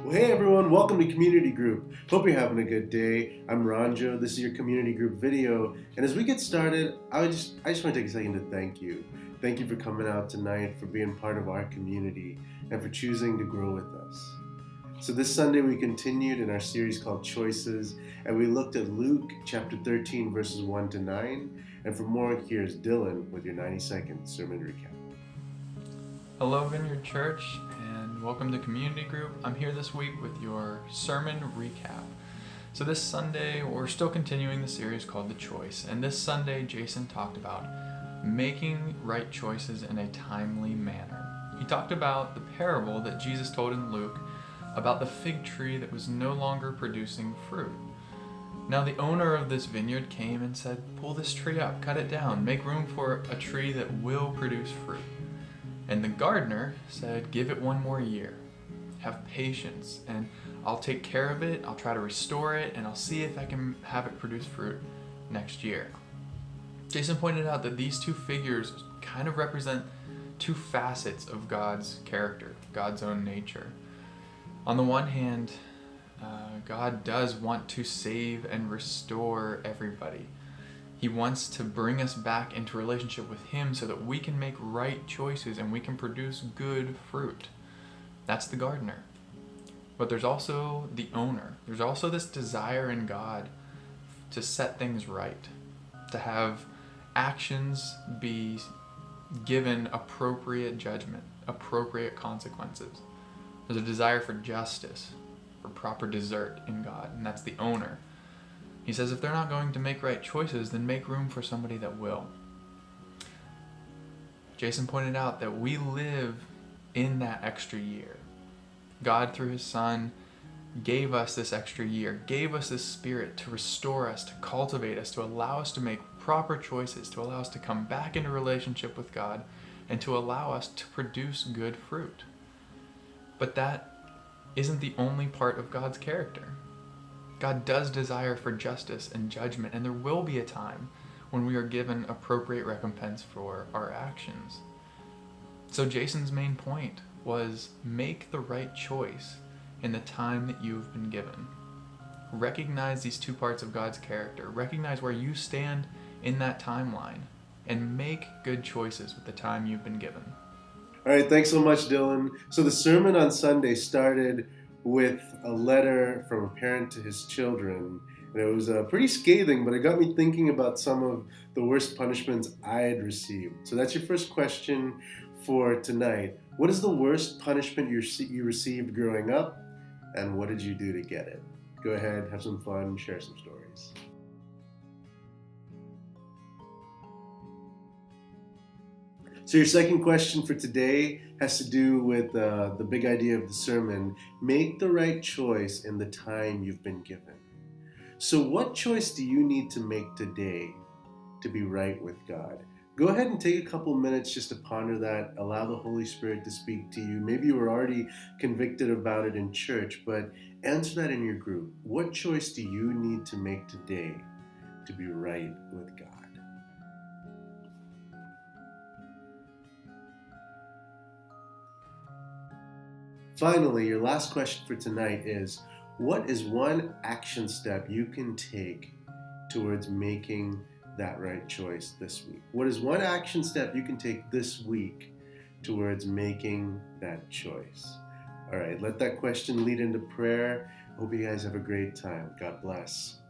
Well, hey everyone, welcome to Community Group. Hope you're having a good day. I'm Ranjo. This is your Community Group video. And as we get started, I just want to take a second to thank you. Thank you for coming out tonight, for being part of our community, and for choosing to grow with us. So this Sunday we continued in our series called Choices, and we looked at Luke chapter 13 verses 1 to 9. And for more, here's Dylan with your 90-second sermon recap. Hello Vineyard Church, and welcome to Community Group. I'm here this week with your sermon recap. So this Sunday, we're still continuing the series called The Choice, and this Sunday Jason talked about making right choices in a timely manner. He talked about the parable that Jesus told in Luke about the fig tree that was no longer producing fruit. Now the owner of this vineyard came and said, "Pull this tree up, cut it down, make room for a tree that will produce fruit." And the gardener said, "Give it one more year. Have patience, and I'll take care of it. I'll try to restore it, and I'll see if I can have it produce fruit next year." Jason pointed out that these two figures kind of represent two facets of God's character, God's own nature. On the one hand, God does want to save and restore everybody. He wants to bring us back into relationship with Him so that we can make right choices and we can produce good fruit. That's the gardener. But there's also the owner. There's also this desire in God to set things right, to have actions be given appropriate judgment, appropriate consequences. There's a desire for justice, for proper desert in God, and that's the owner. He says if they're not going to make right choices, then make room for somebody that will. Jason pointed out that we live in that extra year. God, through His Son, gave us this extra year, gave us this Spirit to restore us, to cultivate us, to allow us to make proper choices, to allow us to come back into relationship with God, and to allow us to produce good fruit. But that isn't the only part of God's character. God does desire for justice and judgment, and there will be a time when we are given appropriate recompense for our actions. So Jason's main point was make the right choice in the time that you've been given. Recognize these two parts of God's character. Recognize where you stand in that timeline, and make good choices with the time you've been given. All right, thanks so much, Dylan. So the sermon on Sunday started with a letter from a parent to his children. And it was pretty scathing, but it got me thinking about some of the worst punishments I had received. So that's your first question for tonight. What is the worst punishment you received growing up, and what did you do to get it? Go ahead, have some fun, share some stories. So your second question for today has to do with the big idea of the sermon. Make the right choice in the time you've been given. So what choice do you need to make today to be right with God? Go ahead and take a couple minutes just to ponder that. Allow the Holy Spirit to speak to you. Maybe you were already convicted about it in church, but answer that in your group. What choice do you need to make today to be right with God? Finally, your last question for tonight is, what is one action step you can take towards making that right choice this week? What is one action step you can take this week towards making that choice? All right, let that question lead into prayer. Hope you guys have a great time. God bless.